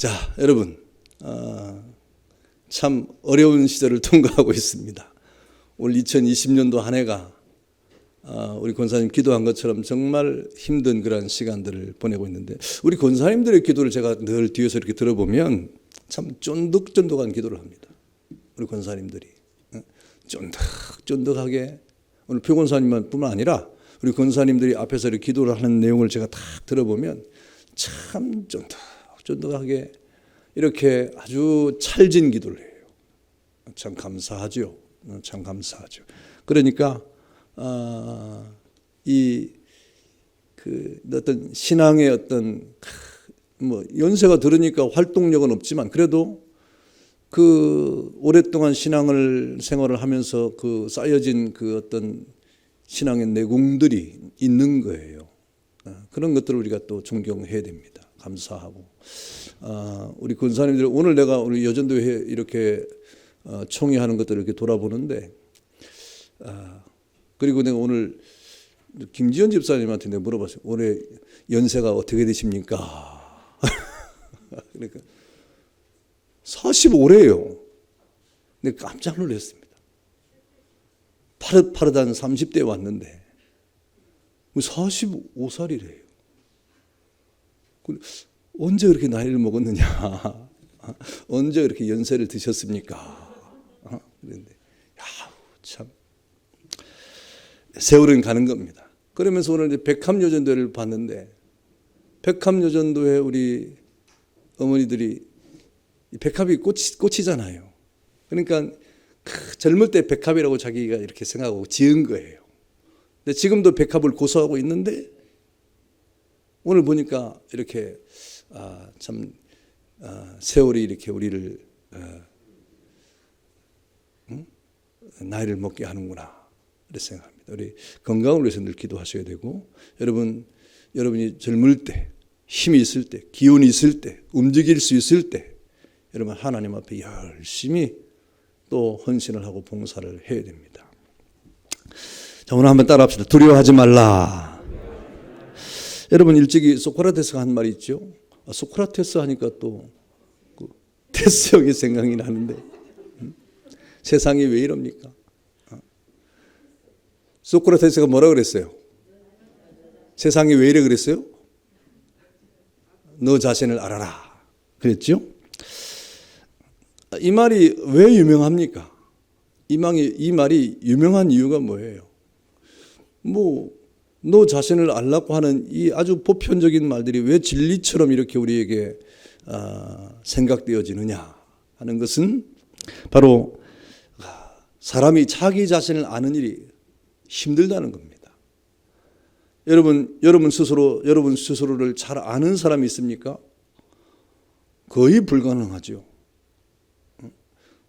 자, 여러분, 참 어려운 시절을 통과하고 있습니다. 올 2020년도 한 해가 우리 권사님 기도한 것처럼 정말 힘든 그런 시간들을 보내고 있는데, 우리 권사님들의 기도를 제가 늘 뒤에서 이렇게 들어보면 참 쫀득쫀득한 기도를 합니다. 우리 권사님들이 쫀득쫀득하게, 오늘 표 권사님만 뿐만 아니라 우리 권사님들이 앞에서 이렇게 기도를 하는 내용을 제가 딱 들어보면 참 쫀득쫀득하게 이렇게 아주 찰진 기도를 해요. 참 감사하죠. 참 감사하죠. 그러니까 어떤 신앙의 어떤 연세가 들으니까 활동력은 없지만 그래도 그 오랫동안 신앙을 생활을 하면서 그 쌓여진 그 어떤 신앙의 내공들이 있는 거예요. 그런 것들을 우리가 또 존경해야 됩니다. 감사하고. 우리 권사님들, 오늘 내가 우리 여전도회 이렇게 총회하는 것들을 이렇게 돌아보는데, 그리고 내가 오늘 김지현 집사님한테 내가 물어봤어요. 올해 연세가 어떻게 되십니까? 그러니까 45래요. 근데 깜짝 놀랐습니다. 파릇파릇한 30대에 왔는데 45살이래요. 언제 그렇게 나이를 먹었느냐? 언제 그렇게 연세를 드셨습니까? 그런데 참 세월은 가는 겁니다. 그러면서 오늘 이제 백합여전도회를 봤는데, 백합여전도회 우리 어머니들이 백합이 꽃이잖아요. 그러니까 젊을 때 백합이라고 자기가 이렇게 생각하고 지은 거예요. 근데 지금도 백합을 고수하고 있는데, 오늘 보니까 이렇게 참 세월이 이렇게 우리를 나이를 먹게 하는구나 이렇게 생각합니다. 우리 건강을 위해서 늘 기도하셔야 되고, 여러분이 젊을 때, 힘이 있을 때, 기운이 있을 때, 움직일 수 있을 때 여러분 하나님 앞에 열심히 또 헌신을 하고 봉사를 해야 됩니다. 자, 오늘 한번 따라합시다. 두려워하지 말라. 여러분, 일찍이 소크라테스가 한 말이 있죠. 소크라테스 하니까 또 테스 형이 생각이 나는데, 세상이 왜 이럽니까? 소크라테스가 뭐라 그랬어요? 세상이 왜 이래 그랬어요? 너 자신을 알아라 그랬죠? 이 말이 왜 유명합니까? 이 말이 유명한 이유가 뭐예요? 너 자신을 알라고 하는 이 아주 보편적인 말들이 왜 진리처럼 이렇게 우리에게 생각되어지느냐 하는 것은 바로 사람이 자기 자신을 아는 일이 힘들다는 겁니다. 여러분 스스로를 잘 아는 사람이 있습니까? 거의 불가능하죠.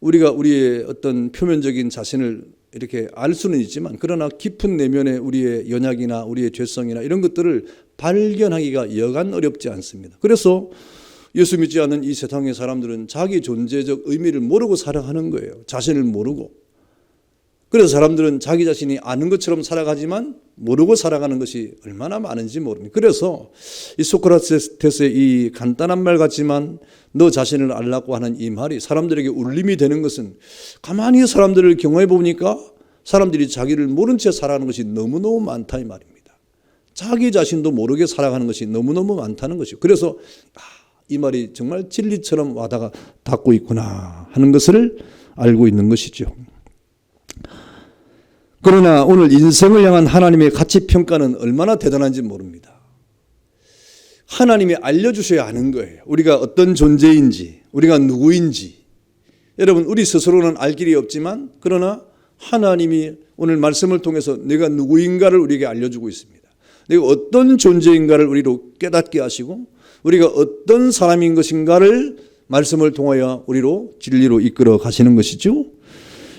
우리가 우리의 어떤 표면적인 자신을 이렇게 알 수는 있지만, 그러나 깊은 내면의 우리의 연약이나 우리의 죄성이나 이런 것들을 발견하기가 여간 어렵지 않습니다. 그래서 예수 믿지 않는 이 세상의 사람들은 자기 존재적 의미를 모르고 살아가는 거예요. 자신을 모르고. 그래서 사람들은 자기 자신이 아는 것처럼 살아가지만 모르고 살아가는 것이 얼마나 많은지 모릅니다. 그래서 이 소크라테스의 이 간단한 말 같지만 너 자신을 알라고 하는 이 말이 사람들에게 울림이 되는 것은, 가만히 사람들을 경험해 보니까 사람들이 자기를 모른 채 살아가는 것이 너무너무 많다 이 말입니다. 자기 자신도 모르게 살아가는 것이 너무너무 많다는 것이죠. 그래서 이 말이 정말 진리처럼 와다가 닿고 있구나 하는 것을 알고 있는 것이죠. 그러나 오늘 인생을 향한 하나님의 가치평가는 얼마나 대단한지 모릅니다. 하나님이 알려주셔야 하는 거예요. 우리가 어떤 존재인지, 우리가 누구인지. 여러분, 우리 스스로는 알 길이 없지만, 그러나 하나님이 오늘 말씀을 통해서 내가 누구인가를 우리에게 알려주고 있습니다. 내가 어떤 존재인가를 우리로 깨닫게 하시고, 우리가 어떤 사람인 것인가를 말씀을 통하여 우리로 진리로 이끌어 가시는 것이죠.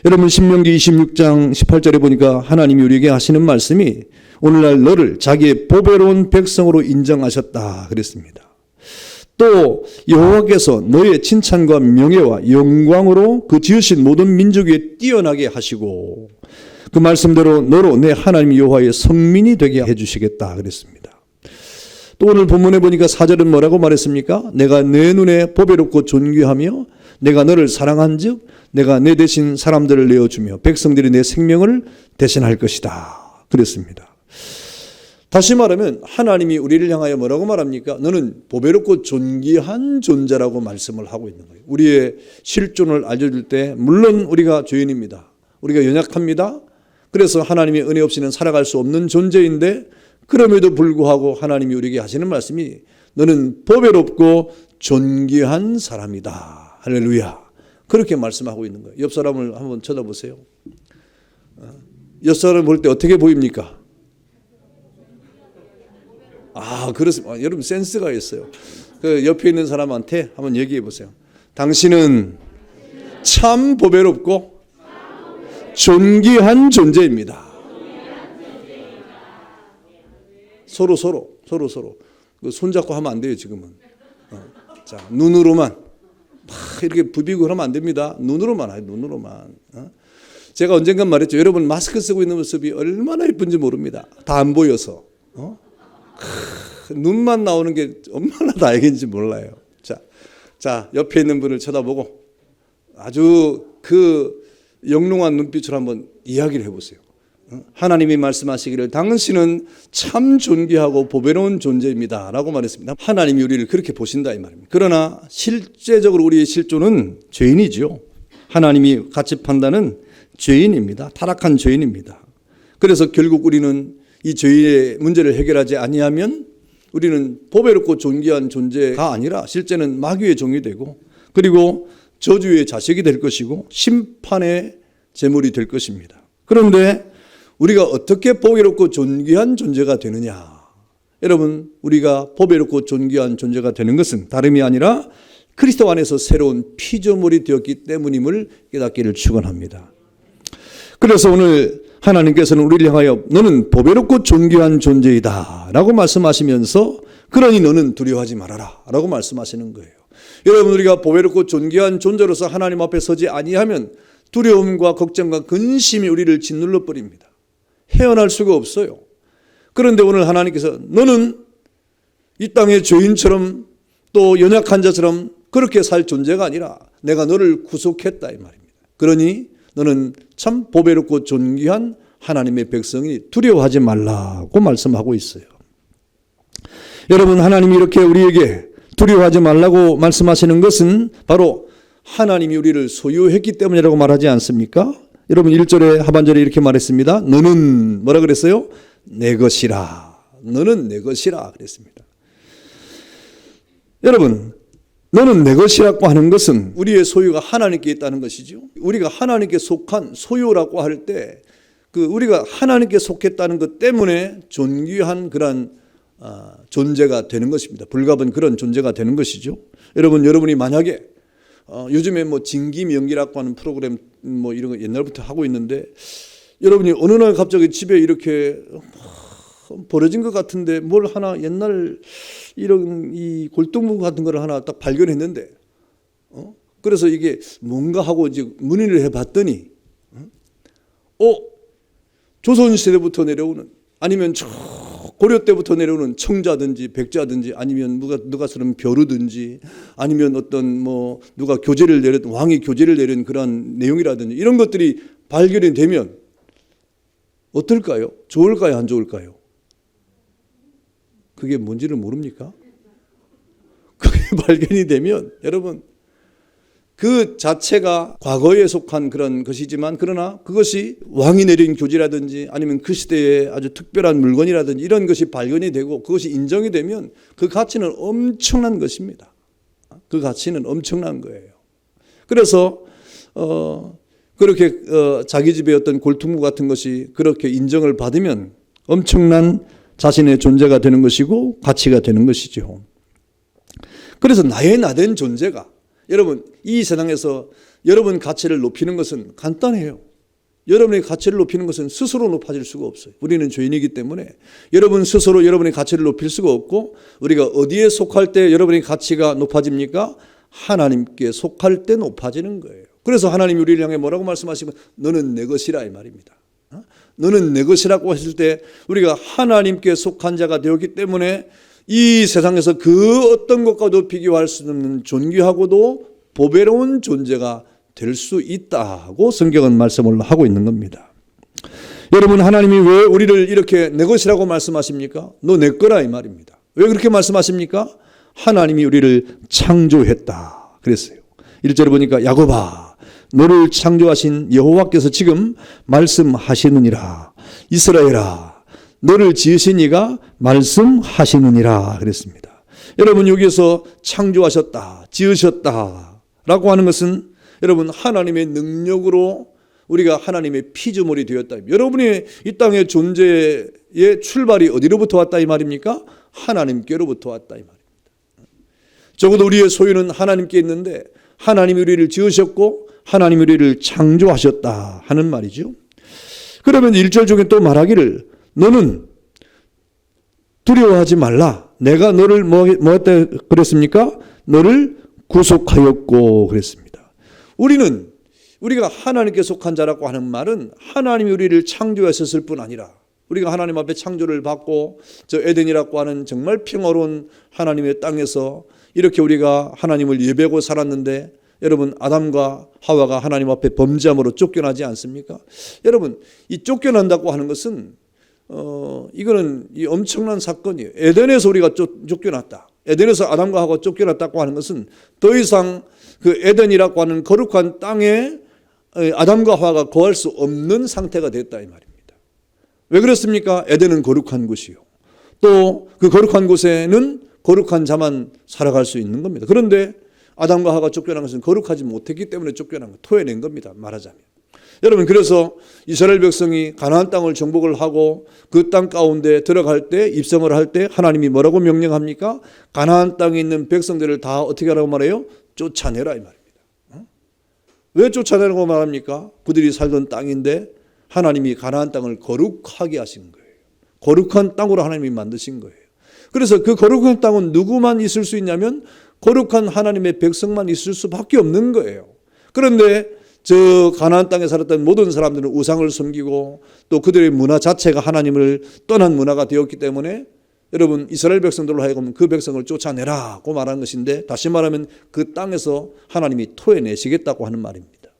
여러분, 신명기 26장 18절에 보니까 하나님이 우리에게 하시는 말씀이 오늘날 너를 자기의 보배로운 백성으로 인정하셨다 그랬습니다. 또 여호와께서 너의 칭찬과 명예와 영광으로 그 지으신 모든 민족 위에 뛰어나게 하시고 그 말씀대로 너로 내 하나님 여호와의 성민이 되게 해주시겠다 그랬습니다. 또 오늘 본문에 보니까 4절은 뭐라고 말했습니까? 내가 내 눈에 보배롭고 존귀하며 내가 너를 사랑한즉 내가 내 대신 사람들을 내어주며 백성들이 내 생명을 대신할 것이다. 그랬습니다. 다시 말하면 하나님이 우리를 향하여 뭐라고 말합니까? 너는 보배롭고 존귀한 존재라고 말씀을 하고 있는 거예요. 우리의 실존을 알려줄 때 물론 우리가 죄인입니다. 우리가 연약합니다. 그래서 하나님의 은혜 없이는 살아갈 수 없는 존재인데 그럼에도 불구하고 하나님이 우리에게 하시는 말씀이 너는 보배롭고 존귀한 사람이다. 할렐루야. 그렇게 말씀하고 있는 거예요. 옆 사람을 한번 쳐다보세요. 옆 사람을 볼 때 어떻게 보입니까? 그렇습니다. 여러분 센스가 있어요. 그 옆에 있는 사람한테 한번 얘기해 보세요. 당신은 참 보배롭고 존귀한 존재입니다. 서로 그 손잡고 하면 안 돼요 지금은. 자 눈으로만 막 이렇게 부비고 그러면 안 됩니다. 눈으로만 해요. 눈으로만. 제가 언젠간 말했죠. 여러분 마스크 쓰고 있는 모습이 얼마나 예쁜지 모릅니다. 다 안 보여서. 눈만 나오는 게 얼마나 다행인지 몰라요. 자 옆에 있는 분을 쳐다보고 아주 그 영롱한 눈빛으로 한번 이야기를 해보세요. 하나님이 말씀하시기를 당신은 참 존귀하고 보배로운 존재입니다 라고 말했습니다. 하나님이 우리를 그렇게 보신다 이 말입니다. 그러나 실제적으로 우리의 실존은 죄인이죠. 하나님이 같이 판단은 죄인입니다. 타락한 죄인입니다. 그래서 결국 우리는 이 죄의 문제를 해결하지 아니하면 우리는 보배롭고 존귀한 존재가 아니라 실제는 마귀의 종이 되고 그리고 저주의 자식이 될 것이고 심판의 제물이 될 것입니다. 그런데 우리가 어떻게 보배롭고 존귀한 존재가 되느냐? 여러분, 우리가 보배롭고 존귀한 존재가 되는 것은 다름이 아니라 그리스도 안에서 새로운 피조물이 되었기 때문임을 깨닫기를 축원합니다. 그래서 오늘 하나님께서는 우리를 향하여 너는 보배롭고 존귀한 존재이다 라고 말씀하시면서 그러니 너는 두려워하지 말아라 라고 말씀하시는 거예요. 여러분, 우리가 보배롭고 존귀한 존재로서 하나님 앞에 서지 아니하면 두려움과 걱정과 근심이 우리를 짓눌러 버립니다. 헤어날 수가 없어요. 그런데 오늘 하나님께서 너는 이 땅의 죄인처럼 또 연약한 자처럼 그렇게 살 존재가 아니라 내가 너를 구속했다 이 말입니다. 그러니 너는 참 보배롭고 존귀한 하나님의 백성이 두려워하지 말라고 말씀하고 있어요. 여러분, 하나님이 이렇게 우리에게 두려워하지 말라고 말씀하시는 것은 바로 하나님이 우리를 소유했기 때문이라고 말하지 않습니까? 여러분 1절에 하반절에 이렇게 말했습니다. 너는 뭐라 그랬어요? 내 것이라. 너는 내 것이라 그랬습니다. 여러분, 너는 내 것이라고 하는 것은 우리의 소유가 하나님께 있다는 것이죠. 우리가 하나님께 속한 소유라고 할 때 우리가 하나님께 속했다는 것 때문에 존귀한 그런 존재가 되는 것입니다. 불가분 그런 존재가 되는 것이죠. 여러분이 만약에 요즘에 진기명기라고 하는 프로그램 이런 거 옛날부터 하고 있는데 여러분이 어느 날 갑자기 집에 이렇게 버려진 것 같은데 뭘 하나 옛날 이런 이 골동품 같은 걸 하나 딱 발견했는데 그래서 이게 뭔가 하고 이제 문의를 해봤더니 조선시대부터 내려오는 아니면 고려 때부터 내려오는 청자든지 백자든지 아니면 누가 쓰는 벼루든지 아니면 어떤 누가 교제를 내렸던 왕이 교제를 내린 그런 내용이라든지 이런 것들이 발견이 되면 어떨까요? 좋을까요? 안 좋을까요? 그게 뭔지를 모릅니까? 그게 발견이 되면 여러분 그 자체가 과거에 속한 그런 것이지만 그러나 그것이 왕이 내린 교지라든지 아니면 그 시대의 아주 특별한 물건이라든지 이런 것이 발견이 되고 그것이 인정이 되면 그 가치는 엄청난 것입니다. 그 가치는 엄청난 거예요. 그래서 그렇게 자기 집의 어떤 골퉁무 같은 것이 그렇게 인정을 받으면 엄청난 자신의 존재가 되는 것이고 가치가 되는 것이죠. 그래서 나의 나된 존재가 여러분 이 세상에서 여러분 가치를 높이는 것은 간단해요. 여러분의 가치를 높이는 것은 스스로 높아질 수가 없어요. 우리는 죄인이기 때문에 여러분 스스로 여러분의 가치를 높일 수가 없고 우리가 어디에 속할 때 여러분의 가치가 높아집니까? 하나님께 속할 때 높아지는 거예요. 그래서 하나님이 우리를 향해 뭐라고 말씀하시면 너는 내 것이라 이 말입니다. 너는 내 것이라고 했을 때 우리가 하나님께 속한 자가 되었기 때문에 이 세상에서 그 어떤 것과도 비교할 수 없는 존귀하고도 보배로운 존재가 될 수 있다고 성경은 말씀을 하고 있는 겁니다. 여러분, 하나님이 왜 우리를 이렇게 내 것이라고 말씀하십니까? 너 내 거라 이 말입니다. 왜 그렇게 말씀하십니까? 하나님이 우리를 창조했다 그랬어요. 1절에 보니까 야곱아 너를 창조하신 여호와께서 지금 말씀하시느니라. 이스라엘아 너를 지으신 이가 말씀하시느니라 그랬습니다. 여러분, 여기서 창조하셨다, 지으셨다 라고 하는 것은 여러분 하나님의 능력으로 우리가 하나님의 피조물이 되었다. 여러분이 이 땅의 존재의 출발이 어디로부터 왔다 이 말입니까? 하나님께로부터 왔다 이 말입니다. 적어도 우리의 소유는 하나님께 있는데 하나님이 우리를 지으셨고 하나님이 우리를 창조하셨다 하는 말이죠. 그러면 1절 중에 또 말하기를 너는 두려워하지 말라. 내가 너를 뭐 했다 그랬습니까? 너를 구속하였고 그랬습니다. 우리가 하나님께 속한 자라고 하는 말은 하나님이 우리를 창조하셨을 뿐 아니라 우리가 하나님 앞에 창조를 받고 저 에덴이라고 하는 정말 평화로운 하나님의 땅에서 이렇게 우리가 하나님을 예배하고 살았는데 여러분 아담과 하와가 하나님 앞에 범죄함으로 쫓겨나지 않습니까? 여러분 이 쫓겨난다고 하는 것은 이거는 이 엄청난 사건이에요. 에덴에서 우리가 쫓겨났다. 에덴에서 아담과 하와가 쫓겨났다고 하는 것은 더 이상 그 에덴이라고 하는 거룩한 땅에 아담과 하와가 거할 수 없는 상태가 됐다 이 말입니다. 왜 그렇습니까? 에덴은 거룩한 곳이요. 또 그 거룩한 곳에는 거룩한 자만 살아갈 수 있는 겁니다. 그런데 아담과 하와가 쫓겨난 것은 거룩하지 못했기 때문에 쫓겨난 것, 토해낸 겁니다. 말하자면. 여러분 그래서 이스라엘 백성이 가나안 땅을 정복을 하고 그 땅 가운데 들어갈 때 입성을 할 때 하나님이 뭐라고 명령합니까? 가나안 땅에 있는 백성들을 다 어떻게 하라고 말해요? 쫓아내라 이 말입니다. 왜 쫓아내라고 말합니까? 그들이 살던 땅인데 하나님이 가나안 땅을 거룩하게 하신 거예요. 거룩한 땅으로 하나님이 만드신 거예요. 그래서 그 거룩한 땅은 누구만 있을 수 있냐면 거룩한 하나님의 백성만 있을 수밖에 없는 거예요. 그런데 저 가나안 땅에 살았던 모든 사람들은 우상을 섬기고 또 그들의 문화 자체가 하나님을 떠난 문화가 되었기 때문에 여러분 이스라엘 백성들로 하여금 그 백성을 쫓아내라고 말하는 것인데 다시 말하면 그 땅에서 하나님이 토해내시겠다고 하는 말입니다.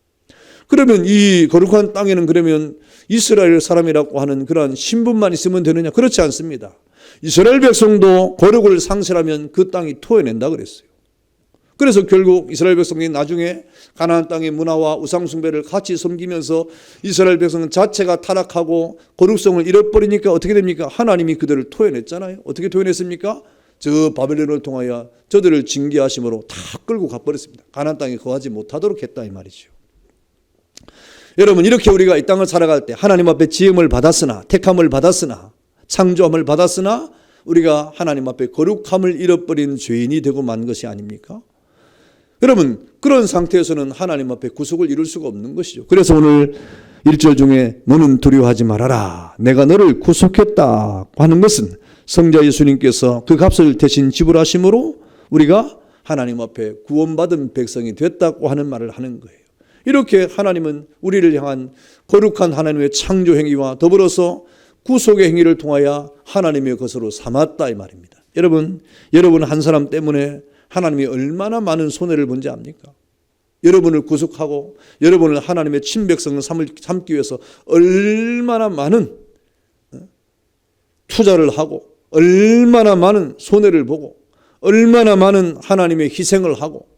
그러면 이 거룩한 땅에는 그러면 이스라엘 사람이라고 하는 그러한 신분만 있으면 되느냐? 그렇지 않습니다. 이스라엘 백성도 거룩을 상실하면 그 땅이 토해낸다 그랬어요. 그래서 결국 이스라엘 백성이 나중에 가나안 땅의 문화와 우상 숭배를 같이 섬기면서 이스라엘 백성 자체가 타락하고 거룩성을 잃어버리니까 어떻게 됩니까? 하나님이 그들을 토해냈잖아요. 어떻게 토해냈습니까? 저 바벨론을 통하여 저들을 징계하심으로 다 끌고 가버렸습니다. 가나안 땅에 거하지 못하도록 했다 이 말이죠. 여러분 이렇게 우리가 이 땅을 살아갈 때 하나님 앞에 지음을 받았으나 택함을 받았으나 창조함을 받았으나 우리가 하나님 앞에 거룩함을 잃어버린 죄인이 되고 만 것이 아닙니까? 여러분 그런 상태에서는 하나님 앞에 구속을 이룰 수가 없는 것이죠. 그래서 오늘 1절 중에 너는 두려워하지 말아라. 내가 너를 구속했다 하는 것은 성자 예수님께서 그 값을 대신 지불하심으로 우리가 하나님 앞에 구원받은 백성이 됐다고 하는 말을 하는 거예요. 이렇게 하나님은 우리를 향한 거룩한 하나님의 창조 행위와 더불어서 구속의 행위를 통하여 하나님의 것으로 삼았다 이 말입니다. 여러분 한 사람 때문에 하나님이 얼마나 많은 손해를 본지 압니까? 여러분을 구속하고 여러분을 하나님의 친백성을 삼기 위해서 얼마나 많은 투자를 하고 얼마나 많은 손해를 보고 얼마나 많은 하나님의 희생을 하고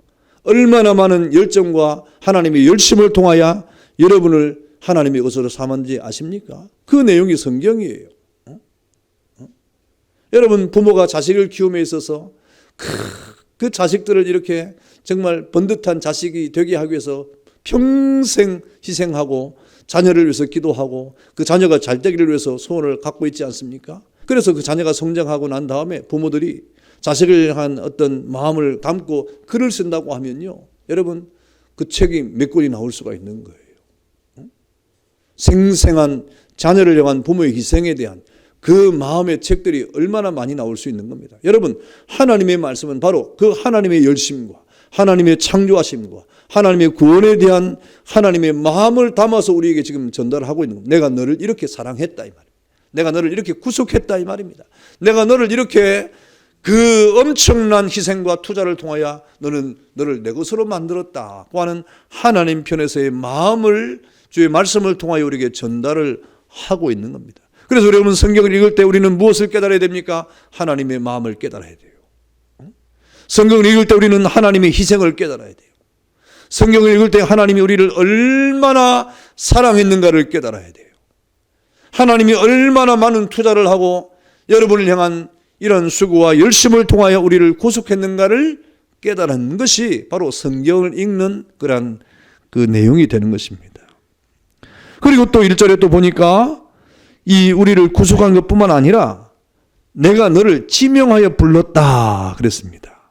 얼마나 많은 열정과 하나님의 열심을 통하여 여러분을 하나님의 것으로 삼았는지 아십니까? 그 내용이 성경이에요. 여러분 부모가 자식을 키움에 있어서 그 자식들을 이렇게 정말 번듯한 자식이 되게 하기 위해서 평생 희생하고 자녀를 위해서 기도하고 그 자녀가 잘 되기를 위해서 소원을 갖고 있지 않습니까? 그래서 그 자녀가 성장하고 난 다음에 부모들이 자식을 향한 어떤 마음을 담고 글을 쓴다고 하면요, 여러분 그 책이 몇 권이 나올 수가 있는 거예요. 생생한 자녀를 향한 부모의 희생에 대한 그 마음의 책들이 얼마나 많이 나올 수 있는 겁니다. 여러분 하나님의 말씀은 바로 그 하나님의 열심과 하나님의 창조하심과 하나님의 구원에 대한 하나님의 마음을 담아서 우리에게 지금 전달하고 있는 겁니다. 내가 너를 이렇게 사랑했다 이 말입니다. 내가 너를 이렇게 구속했다 이 말입니다. 내가 너를 이렇게 그 엄청난 희생과 투자를 통하여 너는 너를 내 것으로 만들었다고 하는 하나님 편에서의 마음을 주의 말씀을 통하여 우리에게 전달을 하고 있는 겁니다. 그래서 여러분 성경을 읽을 때 우리는 무엇을 깨달아야 됩니까? 하나님의 마음을 깨달아야 돼요. 성경을 읽을 때 우리는 하나님의 희생을 깨달아야 돼요. 성경을 읽을 때 하나님이 우리를 얼마나 사랑했는가를 깨달아야 돼요. 하나님이 얼마나 많은 투자를 하고 여러분을 향한 이런 수고와 열심을 통하여 우리를 구속했는가를 깨달은 것이 바로 성경을 읽는 그런 그 내용이 되는 것입니다. 그리고 또 1절에 또 보니까 이 우리를 구속한 것뿐만 아니라 내가 너를 지명하여 불렀다 그랬습니다.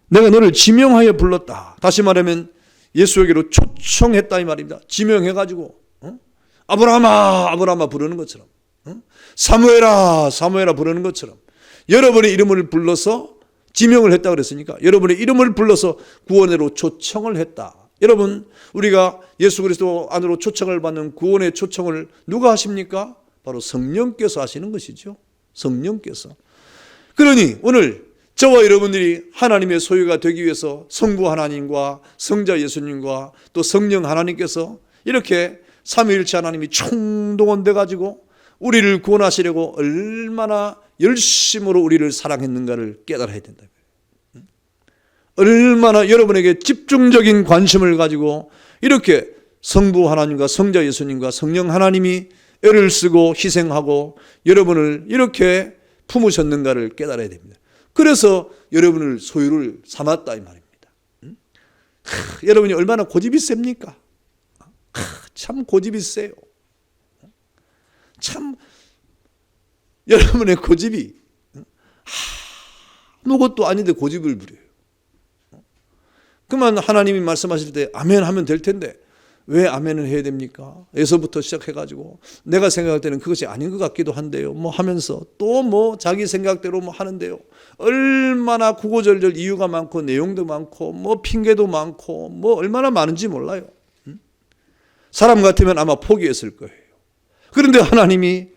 내가 너를 지명하여 불렀다. 다시 말하면 예수에게로 초청했다 이 말입니다. 지명해가지고 아브라함아 아브라함아 부르는 것처럼, 사무엘아 사무엘아 부르는 것처럼 여러분의 이름을 불러서 지명을 했다 그랬으니까 여러분의 이름을 불러서 구원으로 초청을 했다. 여러분 우리가 예수 그리스도 안으로 초청을 받는 구원의 초청을 누가 하십니까? 바로 성령께서 하시는 것이죠. 성령께서. 그러니 오늘 저와 여러분들이 하나님의 소유가 되기 위해서 성부 하나님과 성자 예수님과 또 성령 하나님께서 이렇게 삼위일체 하나님이 총동원돼 가지고 우리를 구원하시려고 얼마나 열심으로 우리를 사랑했는가를 깨달아야 된다. 얼마나 여러분에게 집중적인 관심을 가지고 이렇게 성부 하나님과 성자 예수님과 성령 하나님이 애를 쓰고 희생하고 여러분을 이렇게 품으셨는가를 깨달아야 됩니다. 그래서 여러분을 소유를 삼았다 이 말입니다. 여러분이 얼마나 고집이 셉니까? 참 고집이 세요. 참 여러분의 고집이 아무것도 아닌데 고집을 부려요. 그만 하나님이 말씀하실 때 아멘 하면 될 텐데 왜 아멘을 해야 됩니까? 에서부터 시작해가지고 내가 생각할 때는 그것이 아닌 것 같기도 한데요 뭐 하면서 또 뭐 자기 생각대로 뭐 하는데요. 얼마나 구구절절 이유가 많고 내용도 많고 뭐 핑계도 많고 뭐 얼마나 많은지 몰라요. 사람 같으면 아마 포기했을 거예요. 그런데 하나님이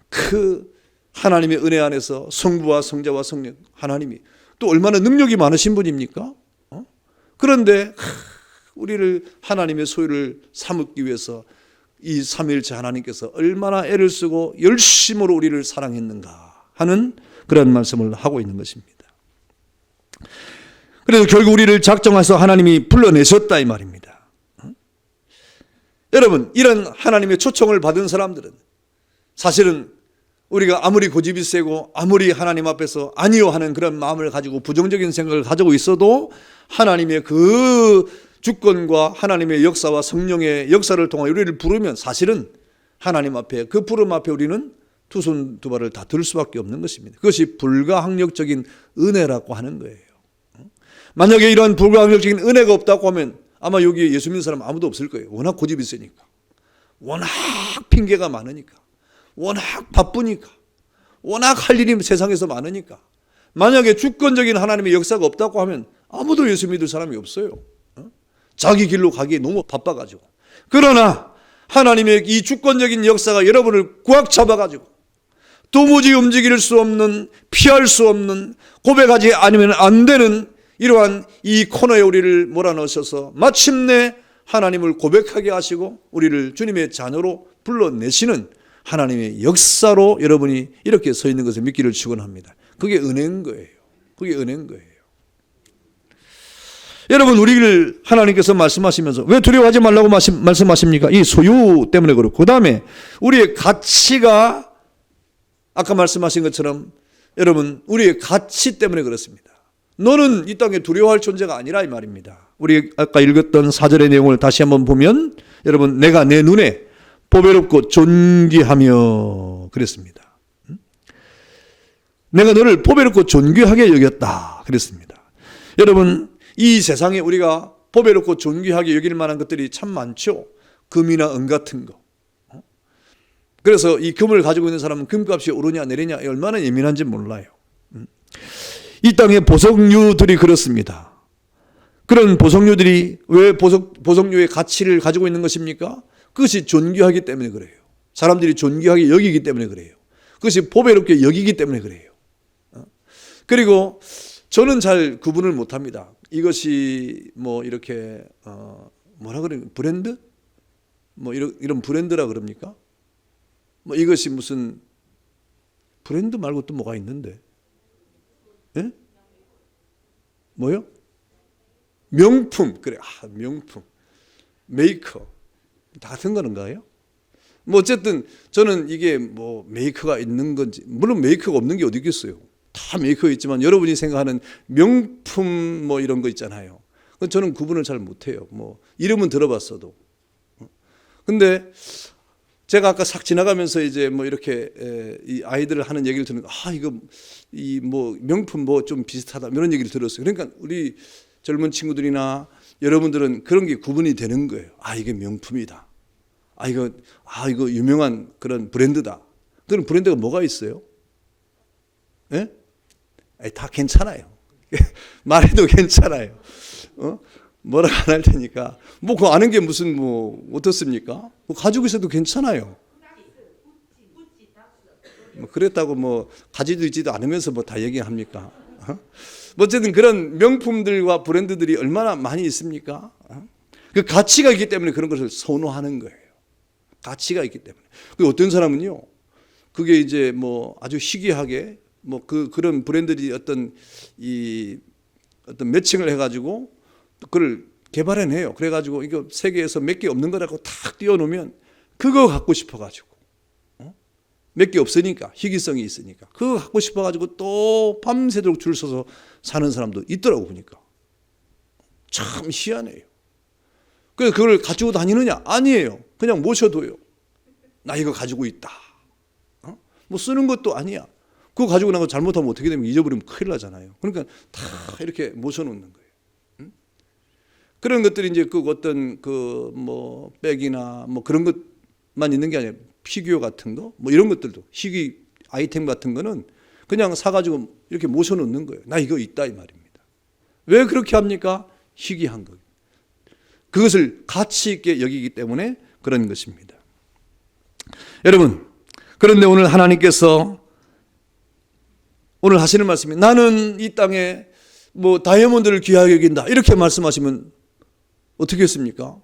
그 하나님의 은혜 안에서 성부와 성자와 성령 하나님이 또 얼마나 능력이 많으신 분입니까? 그런데 우리를 하나님의 소유를 삼기 위해서 이 삼위일체 하나님께서 얼마나 애를 쓰고 열심으로 우리를 사랑했는가 하는 그런 말씀을 하고 있는 것입니다. 그래서 결국 우리를 작정해서 하나님이 불러내셨다 이 말입니다. 여러분 이런 하나님의 초청을 받은 사람들은 사실은 우리가 아무리 고집이 세고 아무리 하나님 앞에서 아니요 하는 그런 마음을 가지고 부정적인 생각을 가지고 있어도 하나님의 그 주권과 하나님의 역사와 성령의 역사를 통해 우리를 부르면 사실은 하나님 앞에 그 부름 앞에 우리는 두 손 두 발을 다 들 수밖에 없는 것입니다. 그것이 불가항력적인 은혜라고 하는 거예요. 만약에 이러한 불가항력적인 은혜가 없다고 하면 아마 여기에 예수 믿는 사람 아무도 없을 거예요. 워낙 고집이 세니까, 워낙 핑계가 많으니까, 워낙 바쁘니까, 워낙 할 일이 세상에서 많으니까. 만약에 주권적인 하나님의 역사가 없다고 하면 아무도 예수 믿을 사람이 없어요. 자기 길로 가기에 너무 바빠가지고. 그러나 하나님의 이 주권적인 역사가 여러분을 꽉 잡아가지고 도무지 움직일 수 없는, 피할 수 없는, 고백하지 않으면 안 되는 이러한 이 코너에 우리를 몰아넣으셔서 마침내 하나님을 고백하게 하시고 우리를 주님의 자녀로 불러내시는 하나님의 역사로 여러분이 이렇게 서 있는 것을 믿기를 축원합니다. 그게 은혜인 거예요. 그게 은혜인 거예요. 여러분 우리를 하나님께서 말씀하시면서 왜 두려워하지 말라고 말씀하십니까? 이 소유 때문에 그렇고 그 다음에 우리의 가치가 아까 말씀하신 것처럼 여러분 우리의 가치 때문에 그렇습니다. 너는 이 땅에 두려워할 존재가 아니라 이 말입니다. 우리 아까 읽었던 4절의 내용을 다시 한번 보면 여러분 내가 내 눈에 보배롭고 존귀하며 그랬습니다. 내가 너를 보배롭고 존귀하게 여겼다 그랬습니다. 여러분 이 세상에 우리가 보배롭고 존귀하게 여길 만한 것들이 참 많죠. 금이나 은 같은 거. 그래서 이 금을 가지고 있는 사람은 금값이 오르냐 내리냐 얼마나 예민한지 몰라요. 이 땅의 보석류들이 그렇습니다. 그런 보석류들이 왜 보석류의 가치를 가지고 있는 것입니까? 그것이 존귀하기 때문에 그래요. 사람들이 존귀하게 여기기 때문에 그래요. 그것이 보배롭게 여기기 때문에 그래요. 그리고 저는 잘 구분을 못합니다. 이것이 뭐 이렇게 뭐라 그래요? 브랜드? 뭐 이런 브랜드라 그럽니까? 뭐 이것이 무슨 브랜드 말고 또 뭐가 있는데? 예? 뭐요? 명품. 그래. 명품. 메이커. 다 같은 거는가요? 뭐 어쨌든 저는 이게 뭐 메이커가 있는 건지, 물론 메이커가 없는 게 어디 있겠어요. 다 메이커가 있지만 여러분이 생각하는 명품 뭐 이런 거 있잖아요. 저는 구분을 잘 못해요. 뭐 이름은 들어봤어도. 근데 제가 아까 싹 지나가면서 이제 뭐 이렇게 이 아이들 하는 얘기를 듣는, 이거 이 뭐 명품 뭐 좀 비슷하다 이런 얘기를 들었어요. 그러니까 우리 젊은 친구들이나 여러분들은 그런 게 구분이 되는 거예요. 이게 명품이다. 이거 유명한 그런 브랜드다. 그런 브랜드가 뭐가 있어요? 예? 다 괜찮아요. 말해도 괜찮아요. 뭐라고 안 할 테니까. 뭐 그거 아는 게 무슨 뭐 어떻습니까? 뭐 가지고 있어도 괜찮아요. 뭐 그랬다고 뭐 가지도 있지도 않으면서 뭐 다 얘기합니까? 뭐 어쨌든 그런 명품들과 브랜드들이 얼마나 많이 있습니까? 그 가치가 있기 때문에 그런 것을 선호하는 거예요. 가치가 있기 때문에. 그 어떤 사람은요, 그게 이제 뭐 아주 희귀하게 뭐 그런 브랜드들이 어떤 매칭을 해가지고 그걸 개발해내요. 그래가지고 이거 세계에서 몇 개 없는 거라고 탁 띄워놓으면 그거 갖고 싶어가지고 몇 개 없으니까, 희귀성이 있으니까 그거 갖고 싶어가지고 또 밤새도록 줄 서서 사는 사람도 있더라고 보니까. 참 희한해요. 그래서 그걸 가지고 다니느냐? 아니에요. 그냥 모셔둬요. 나 이거 가지고 있다. 뭐 쓰는 것도 아니야. 그거 가지고 나서 잘못하면 어떻게 되면 잊어버리면 큰일 나잖아요. 그러니까 다 이렇게 모셔놓는 거예요. 그런 것들이 이제 그 어떤 그 뭐 백이나 뭐 그런 것만 있는 게 아니라 피규어 같은 거 뭐 이런 것들도 희귀 아이템 같은 거는 그냥 사가지고 이렇게 모셔놓는 거예요. 나 이거 있다 이 말입니다. 왜 그렇게 합니까? 희귀한 거예요. 그것을 가치 있게 여기기 때문에 그런 것입니다. 여러분, 그런데 오늘 하나님께서 오늘 하시는 말씀이 나는 이 땅에 뭐 다이아몬드를 귀하게 여긴다 이렇게 말씀하시면 어떻게 했습니까?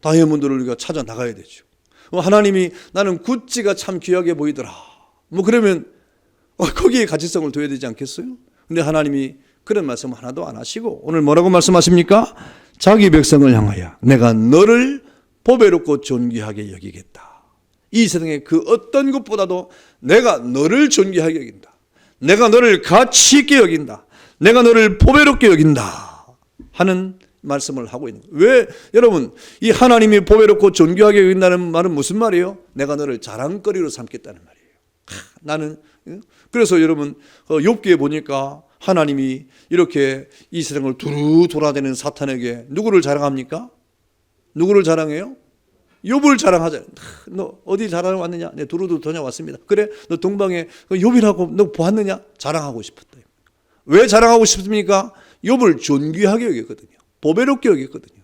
다이아몬드를 우리가 찾아 나가야 되죠. 하나님이 나는 구찌가 참 귀하게 보이더라. 뭐 그러면 거기에 가치성을 둬야 되지 않겠어요? 근데 하나님이 그런 말씀 하나도 안 하시고 오늘 뭐라고 말씀하십니까? 자기 백성을 향하여 내가 너를 보배롭고 존귀하게 여기겠다. 이 세상에 그 어떤 것보다도 내가 너를 존귀하게 여긴다. 내가 너를 가치 있게 여긴다. 내가 너를 보배롭게 여긴다 하는 말씀을 하고 있는 거예요. 왜 여러분 이 하나님이 보배롭고 존귀하게 여긴다는 말은 무슨 말이에요? 내가 너를 자랑거리로 삼겠다는 말이에요. 나는 그래서 여러분 욥기에 보니까 하나님이 이렇게 이 세상을 두루 돌아다니는 사탄에게 누구를 자랑합니까? 누구를 자랑해요? 욥을 자랑하잖아요. 너 어디 자랑을 왔느냐? 내 두루두루 다녀왔습니다. 그래? 너 동방에 욥이라고 너 보았느냐? 자랑하고 싶었다. 왜 자랑하고 싶습니까? 욥을 존귀하게 여겼거든요. 보배롭게 여겼거든요.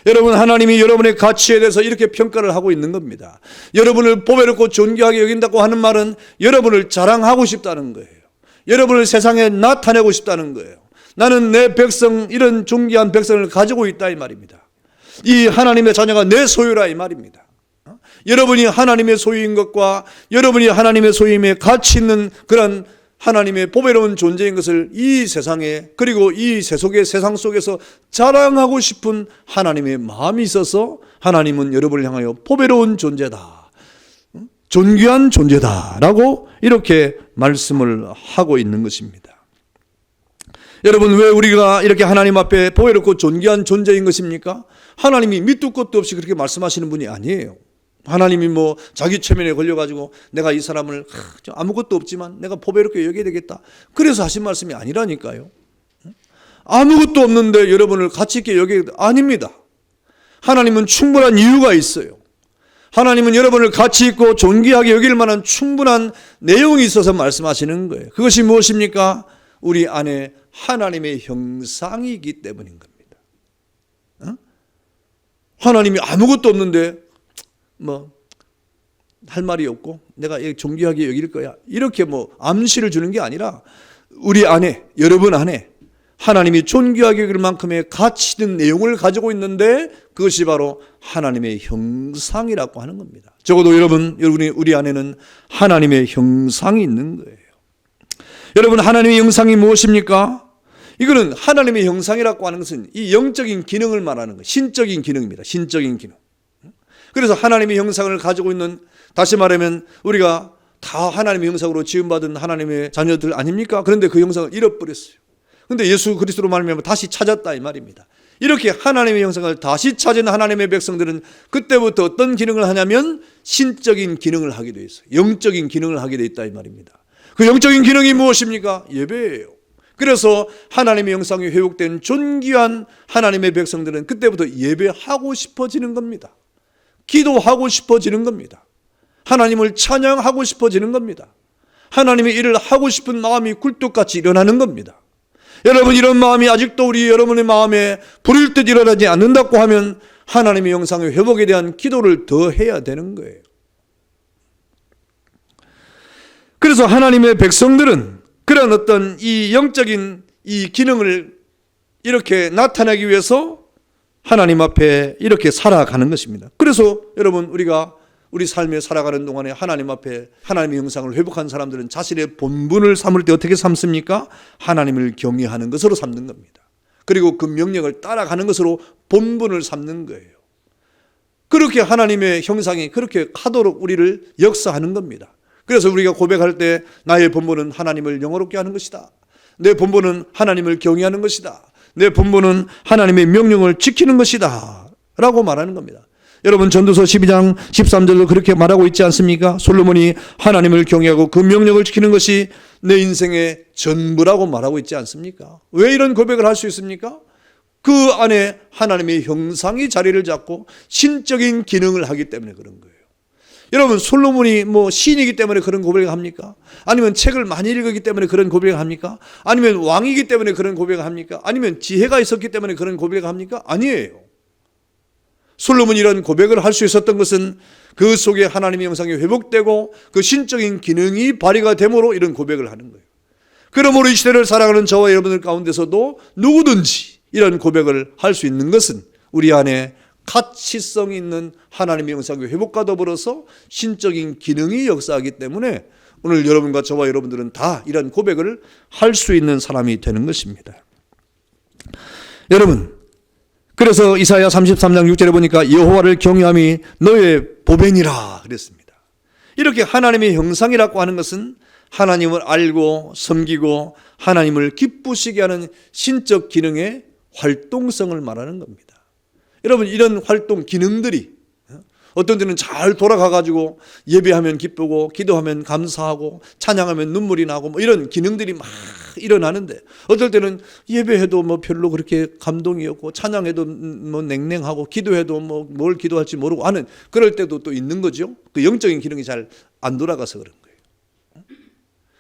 여러분 하나님이 여러분의 가치에 대해서 이렇게 평가를 하고 있는 겁니다. 여러분을 보배롭고 존귀하게 여긴다고 하는 말은 여러분을 자랑하고 싶다는 거예요. 여러분을 세상에 나타내고 싶다는 거예요. 나는 내 백성 이런 존귀한 백성을 가지고 있다 이 말입니다. 이 하나님의 자녀가 내 소유라 이 말입니다. 여러분이 하나님의 소유인 것과 여러분이 하나님의 소유임에 가치 있는 그런 하나님의 보배로운 존재인 것을 이 세상에 그리고 이 세상 속에서 자랑하고 싶은 하나님의 마음이 있어서 하나님은 여러분을 향하여 보배로운 존재다, 존귀한 존재다라고 이렇게 말씀을 하고 있는 것입니다. 여러분 왜 우리가 이렇게 하나님 앞에 보배롭고 존귀한 존재인 것입니까? 하나님이 밑도 끝도 없이 그렇게 말씀하시는 분이 아니에요. 하나님이 뭐 자기 체면에 걸려가지고 내가 이 사람을 아무것도 없지만 내가 보배롭게 여겨야 되겠다 그래서 하신 말씀이 아니라니까요. 아무것도 없는데 여러분을 가치 있게 여겨야 되겠다 아닙니다. 하나님은 충분한 이유가 있어요. 하나님은 여러분을 가치 있고 존귀하게 여길 만한 충분한 내용이 있어서 말씀하시는 거예요. 그것이 무엇입니까? 우리 안에 하나님의 형상이기 때문인 겁니다. 하나님이 아무것도 없는데 뭐 할 말이 없고 내가 존귀하게 여길 거야 이렇게 뭐 암시를 주는 게 아니라 우리 안에, 여러분 안에 하나님이 존귀하게 여길 만큼의 가치 있는 내용을 가지고 있는데 그것이 바로 하나님의 형상이라고 하는 겁니다. 적어도 여러분이 우리 안에는 하나님의 형상이 있는 거예요. 여러분, 하나님의 형상이 무엇입니까? 이거는 하나님의 형상이라고 하는 것은 이 영적인 기능을 말하는 거예요. 신적인 기능입니다. 신적인 기능. 그래서 하나님의 형상을 가지고 있는, 다시 말하면 우리가 다 하나님의 형상으로 지음받은 하나님의 자녀들 아닙니까? 그런데 그 형상을 잃어버렸어요. 그런데 예수 그리스도로 말미암아 다시 찾았다 이 말입니다. 이렇게 하나님의 형상을 다시 찾은 하나님의 백성들은 그때부터 어떤 기능을 하냐면 신적인 기능을 하게 돼 있어요. 영적인 기능을 하게 돼 있다 이 말입니다. 그 영적인 기능이 무엇입니까? 예배예요. 그래서 하나님의 형상이 회복된 존귀한 하나님의 백성들은 그때부터 예배하고 싶어지는 겁니다. 기도하고 싶어지는 겁니다. 하나님을 찬양하고 싶어지는 겁니다. 하나님의 일을 하고 싶은 마음이 굴뚝같이 일어나는 겁니다. 여러분, 이런 마음이 아직도 우리 여러분의 마음에 불일 듯 일어나지 않는다고 하면 하나님의 형상의 회복에 대한 기도를 더 해야 되는 거예요. 그래서 하나님의 백성들은 그런 어떤 이 영적인 이 기능을 이렇게 나타내기 위해서 하나님 앞에 이렇게 살아가는 것입니다. 그래서 여러분, 우리가 우리 삶에 살아가는 동안에 하나님 앞에 하나님의 형상을 회복한 사람들은 자신의 본분을 삼을 때 어떻게 삼습니까? 하나님을 경외하는 것으로 삼는 겁니다. 그리고 그 명령을 따라가는 것으로 본분을 삼는 거예요. 그렇게 하나님의 형상이 그렇게 하도록 우리를 역사하는 겁니다. 그래서 우리가 고백할 때 나의 본분은 하나님을 영화롭게 하는 것이다. 내 본분은 하나님을 경외하는 것이다. 내 본분은 하나님의 명령을 지키는 것이다 라고 말하는 겁니다. 여러분, 전도서 12장 13절도 그렇게 말하고 있지 않습니까? 솔로몬이 하나님을 경외하고 그 명령을 지키는 것이 내 인생의 전부라고 말하고 있지 않습니까? 왜 이런 고백을 할 수 있습니까? 그 안에 하나님의 형상이 자리를 잡고 신적인 기능을 하기 때문에 그런 거예요. 여러분, 솔로몬이 시인이기 때문에 그런 고백을 합니까? 아니면 책을 많이 읽었기 때문에 그런 고백을 합니까? 아니면 왕이기 때문에 그런 고백을 합니까? 아니면 지혜가 있었기 때문에 그런 고백을 합니까? 아니에요. 솔로몬이 이런 고백을 할 수 있었던 것은 그 속에 하나님의 형상이 회복되고 그 신적인 기능이 발휘가 됨으로 이런 고백을 하는 거예요. 그러므로 이 시대를 살아가는 저와 여러분들 가운데서도 누구든지 이런 고백을 할 수 있는 것은 우리 안에 가치성이 있는 하나님의 형상의 회복과 더불어서 신적인 기능이 역사하기 때문에 오늘 여러분과 저와 여러분들은 다 이런 고백을 할 수 있는 사람이 되는 것입니다. 여러분, 그래서 이사야 33장 6절에 보니까 여호와를 경외함이 너의 보배니라 그랬습니다. 이렇게 하나님의 형상이라고 하는 것은 하나님을 알고 섬기고 하나님을 기쁘시게 하는 신적 기능의 활동성을 말하는 겁니다. 여러분, 이런 활동 기능들이 어떤 때는 잘 돌아가가지고 예배하면 기쁘고 기도하면 감사하고 찬양하면 눈물이 나고 이런 기능들이 막 일어나는데 어떨 때는 예배해도 별로 그렇게 감동이 없고 찬양해도 냉랭하고 기도해도 뭘 기도할지 모르고 하는 그럴 때도 또 있는 거죠. 그 영적인 기능이 잘 안 돌아가서 그런 거예요.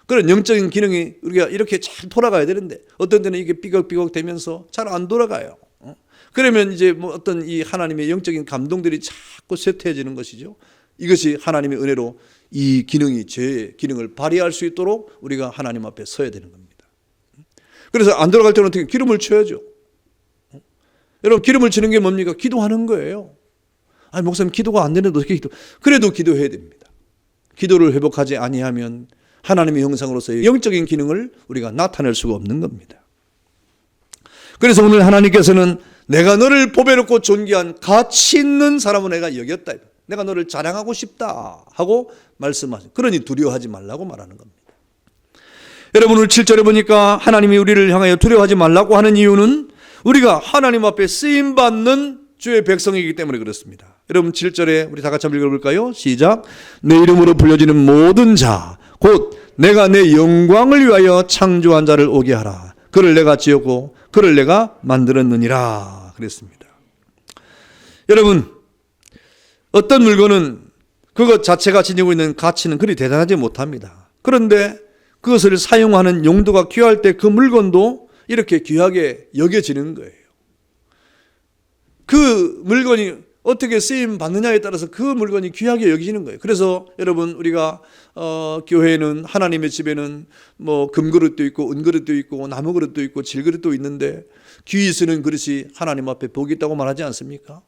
그런 영적인 기능이 우리가 이렇게 잘 돌아가야 되는데 어떤 때는 이게 삐걱삐걱 되면서 잘 안 돌아가요. 그러면 이제 어떤 이 하나님의 영적인 감동들이 자꾸 쇠퇴해지는 것이죠. 이것이 하나님의 은혜로 이 기능이 제 기능을 발휘할 수 있도록 우리가 하나님 앞에 서야 되는 겁니다. 그래서 안 들어갈 때는 어떻게 기름을 쳐야죠. 여러분, 기름을 치는 게 뭡니까? 기도하는 거예요. 아니, 목사님 기도가 안 되는데 어떻게 기도? 그래도 기도해야 됩니다. 기도를 회복하지 아니하면 하나님의 형상으로서의 영적인 기능을 우리가 나타낼 수가 없는 겁니다. 그래서 오늘 하나님께서는 내가 너를 보배롭고 존귀한 가치 있는 사람으로 내가 여겼다. 내가 너를 자랑하고 싶다 하고 말씀하죠. 그러니 두려워하지 말라고 말하는 겁니다. 여러분, 오늘 7절에 보니까 하나님이 우리를 향하여 두려워하지 말라고 하는 이유는 우리가 하나님 앞에 쓰임받는 주의 백성이기 때문에 그렇습니다. 여러분, 7절에 우리 다 같이 한번 읽어볼까요? 시작. 내 이름으로 불려지는 모든 자 곧 내가 내 영광을 위하여 창조한 자를 오게 하라. 그를 내가 지었고 그를 내가 만들었느니라 그랬습니다. 여러분, 어떤 물건은 그것 자체가 지니고 있는 가치는 그리 대단하지 못합니다. 그런데 그것을 사용하는 용도가 귀할 때 그 물건도 이렇게 귀하게 여겨지는 거예요. 그 물건이 어떻게 쓰임 받느냐에 따라서 그 물건이 귀하게 여기지는 거예요. 그래서 여러분, 우리가 교회에는, 하나님의 집에는 뭐 금그릇도 있고 은그릇도 있고 나무그릇도 있고 질그릇도 있는데, 귀히 쓰는 그릇이 하나님 앞에 복이 있다고 말하지 않습니까?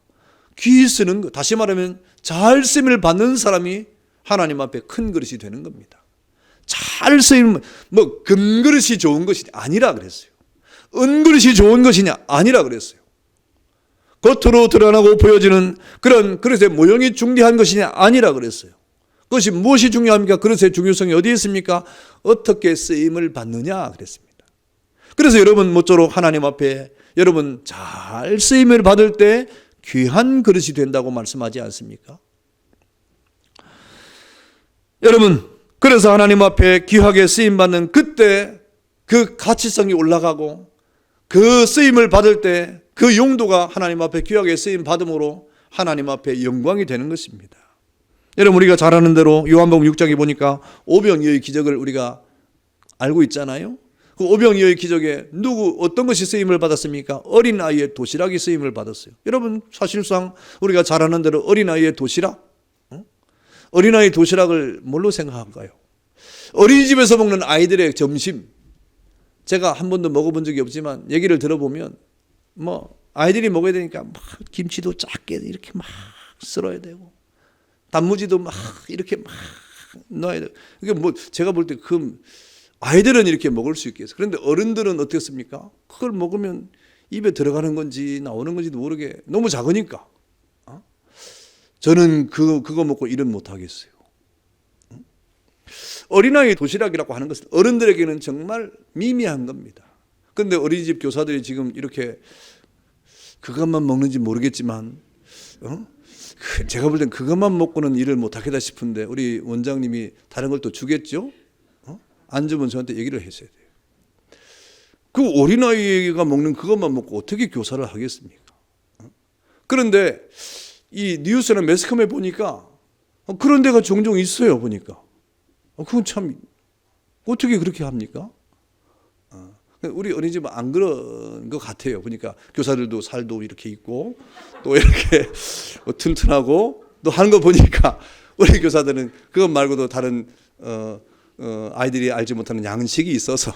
귀히 쓰는 것, 다시 말하면 잘 쓰임을 받는 사람이 하나님 앞에 큰 그릇이 되는 겁니다. 잘 쓰임, 뭐 금그릇이 좋은 것이 아니라 그랬어요. 은그릇이 좋은 것이냐? 아니라 그랬어요. 겉으로 드러나고 보여지는 그런 그릇의 모형이 중요한 것이냐? 아니라 그랬어요. 그것이 무엇이 중요합니까? 그릇의 중요성이 어디에 있습니까? 어떻게 쓰임을 받느냐 그랬습니다. 그래서 여러분, 모쪼록 하나님 앞에 여러분 잘 쓰임을 받을 때 귀한 그릇이 된다고 말씀하지 않습니까? 여러분, 그래서 하나님 앞에 귀하게 쓰임받는 그때 그 가치성이 올라가고, 그 쓰임을 받을 때 그 용도가 하나님 앞에 귀하게 쓰임 받음으로 하나님 앞에 영광이 되는 것입니다. 여러분, 우리가 잘 아는 대로 요한복음 6장에 보니까 오병이어의 기적을 우리가 알고 있잖아요. 그 오병이어의 기적에 어떤 것이 쓰임을 받았습니까? 어린아이의 도시락이 쓰임을 받았어요. 여러분, 사실상 우리가 잘 아는 대로 어린아이의 도시락, 어린아이 도시락을 뭘로 생각할까요? 어린이집에서 먹는 아이들의 점심, 제가 한 번도 먹어본 적이 없지만 얘기를 들어보면 뭐 아이들이 먹어야 되니까 막 김치도 작게 이렇게 막 썰어야 되고, 단무지도 막 이렇게 막 넣어야 되고, 그게 뭐 제가 볼 때 그 아이들은 이렇게 먹을 수 있겠어요. 그런데 어른들은 어떻습니까? 그걸 먹으면 입에 들어가는 건지 나오는 건지도 모르게 너무 작으니까. 저는 그거 먹고 일은 못 하겠어요. 어린아이 도시락이라고 하는 것은 어른들에게는 정말 미미한 겁니다. 그런데 어린이집 교사들이 지금 이렇게 그것만 먹는지 모르겠지만, 제가 볼 땐 그것만 먹고는 일을 못 하겠다 싶은데 우리 원장님이 다른 걸 또 주겠죠? 안 주면 저한테 얘기를 하셔야 돼요. 그 어린아이가 먹는 그것만 먹고 어떻게 교사를 하겠습니까? 그런데 이 뉴스나 매스컴에 보니까 그런 데가 종종 있어요. 보니까 그건 참 어떻게 그렇게 합니까? 우리 어린이집은 안 그런 것 같아요. 보니까 교사들도 살도 이렇게 있고 또 이렇게 튼튼하고 또 하는 거 보니까 우리 교사들은 그것 말고도 다른 아이들이 알지 못하는 양식이 있어서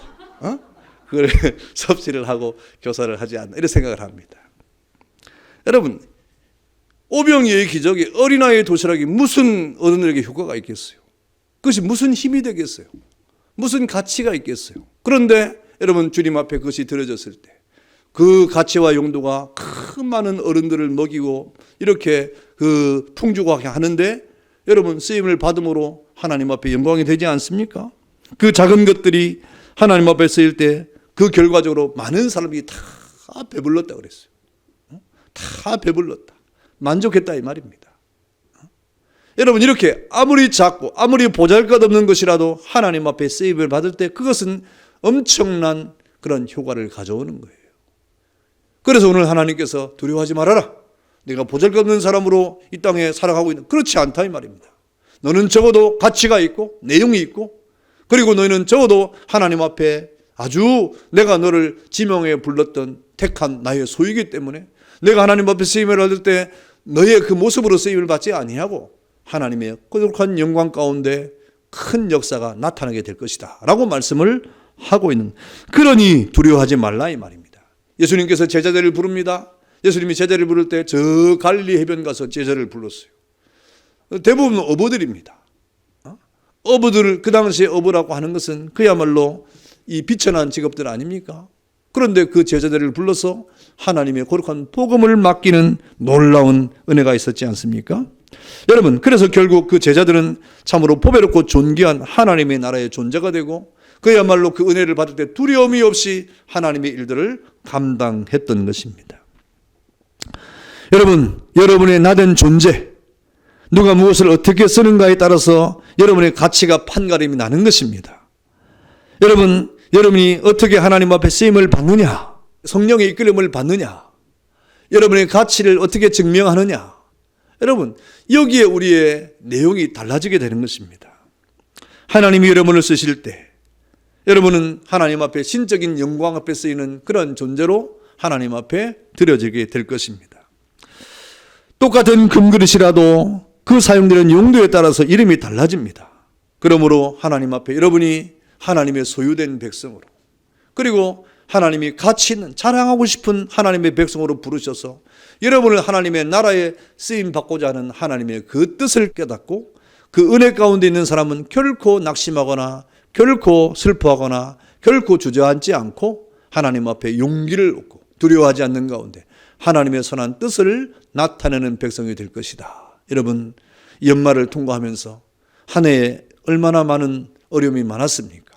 그걸 섭취를 하고 교사를 하지 않나, 이런 생각을 합니다. 여러분, 오병이어의 기적이, 어린아이의 도시락이 무슨 어른들에게 효과가 있겠어요? 그것이 무슨 힘이 되겠어요? 무슨 가치가 있겠어요? 그런데 여러분, 주님 앞에 그것이 드려졌을 때 그 가치와 용도가 큰 많은 어른들을 먹이고 이렇게 그 풍족하게 하는데 여러분, 쓰임을 받음으로 하나님 앞에 영광이 되지 않습니까? 그 작은 것들이 하나님 앞에 쓰일 때 그 결과적으로 많은 사람이 다 배불렀다 그랬어요. 다 배불렀다, 만족했다 이 말입니다. 여러분, 이렇게 아무리 작고 아무리 보잘것없는 것이라도 하나님 앞에 쓰임을 받을 때 그것은 엄청난 그런 효과를 가져오는 거예요. 그래서 오늘 하나님께서 두려워하지 말아라, 내가 보잘것없는 사람으로 이 땅에 살아가고 있는, 그렇지 않다 이 말입니다. 너는 적어도 가치가 있고 내용이 있고, 그리고 너희는 적어도 하나님 앞에 아주 내가 너를 지명해 불렀던 택한 나의 소유이기 때문에 내가 하나님 앞에 쓰임을 받을 때 너의 그 모습으로 쓰임을 받지 아니하고 하나님의 거룩한 영광 가운데 큰 역사가 나타나게 될 것이다 라고 말씀을 하고 있는, 그러니 두려워하지 말라 이 말입니다. 예수님께서 제자들을 부릅니다. 예수님이 제자를 부를 때 저 갈릴리 해변 가서 제자를 불렀어요. 대부분 어부들입니다. 어부들을, 그 당시에 어부라고 하는 것은 그야말로 이 비천한 직업들 아닙니까? 그런데 그 제자들을 불러서 하나님의 거룩한 복음을 맡기는 놀라운 은혜가 있었지 않습니까? 여러분, 그래서 결국 그 제자들은 참으로 보배롭고 존귀한 하나님의 나라의 존재가 되고 그야말로 그 은혜를 받을 때 두려움이 없이 하나님의 일들을 감당했던 것입니다. 여러분, 여러분의 나된 존재, 누가 무엇을 어떻게 쓰는가에 따라서 여러분의 가치가 판가름이 나는 것입니다. 여러분이 어떻게 하나님 앞에 쓰임을 받느냐, 성령의 이끌림을 받느냐, 여러분의 가치를 어떻게 증명하느냐, 여러분, 여기에 우리의 내용이 달라지게 되는 것입니다. 하나님이 여러분을 쓰실 때 여러분은 하나님 앞에 신적인 영광 앞에 쓰이는 그런 존재로 하나님 앞에 드려지게 될 것입니다. 똑같은 금그릇이라도 그 사용되는 용도에 따라서 이름이 달라집니다. 그러므로 하나님 앞에 여러분이 하나님의 소유된 백성으로, 그리고 하나님이 가치 있는 자랑하고 싶은 하나님의 백성으로 부르셔서 여러분을 하나님의 나라에 쓰임받고자 하는 하나님의 그 뜻을 깨닫고, 그 은혜 가운데 있는 사람은 결코 낙심하거나 결코 슬퍼하거나 결코 주저앉지 않고 하나님 앞에 용기를 얻고 두려워하지 않는 가운데 하나님의 선한 뜻을 나타내는 백성이 될 것이다. 여러분, 연말을 통과하면서 한 해에 얼마나 많은 어려움이 많았습니까?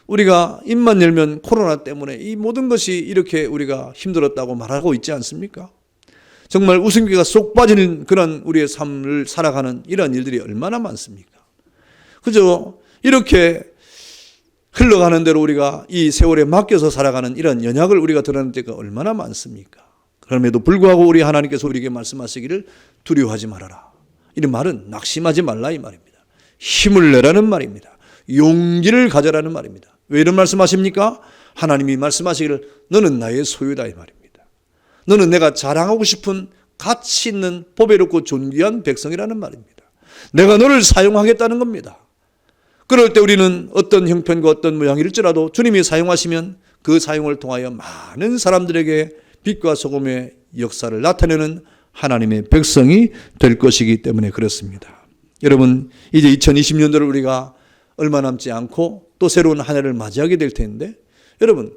우리가 입만 열면 코로나 때문에 이 모든 것이 이렇게 우리가 힘들었다고 말하고 있지 않습니까? 정말 웃음기가 쏙 빠지는 그런 우리의 삶을 살아가는 이런 일들이 얼마나 많습니까? 그저 이렇게 흘러가는 대로 우리가 이 세월에 맡겨서 살아가는 이런 연약을 우리가 드러낼 때가 얼마나 많습니까? 그럼에도 불구하고 우리 하나님께서 우리에게 말씀하시기를 두려워하지 말아라. 이 말은 낙심하지 말라 이 말입니다. 힘을 내라는 말입니다. 용기를 가져라는 말입니다. 왜 이런 말씀하십니까? 하나님이 말씀하시기를 너는 나의 소유다 이 말입니다. 너는 내가 자랑하고 싶은 가치 있는 보배롭고 존귀한 백성이라는 말입니다. 내가 너를 사용하겠다는 겁니다. 그럴 때 우리는 어떤 형편과 어떤 모양일지라도 주님이 사용하시면 그 사용을 통하여 많은 사람들에게 빛과 소금의 역사를 나타내는 하나님의 백성이 될 것이기 때문에 그렇습니다. 여러분, 이제 2020년도를 우리가 얼마 남지 않고 또 새로운 한 해를 맞이하게 될 텐데, 여러분,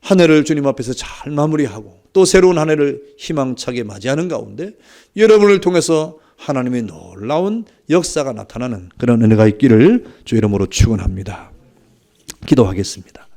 한 해를 주님 앞에서 잘 마무리하고 또 새로운 한 해를 희망차게 맞이하는 가운데 여러분을 통해서 하나님의 놀라운 역사가 나타나는 그런 은혜가 있기를 주 이름으로 축원합니다. 기도하겠습니다.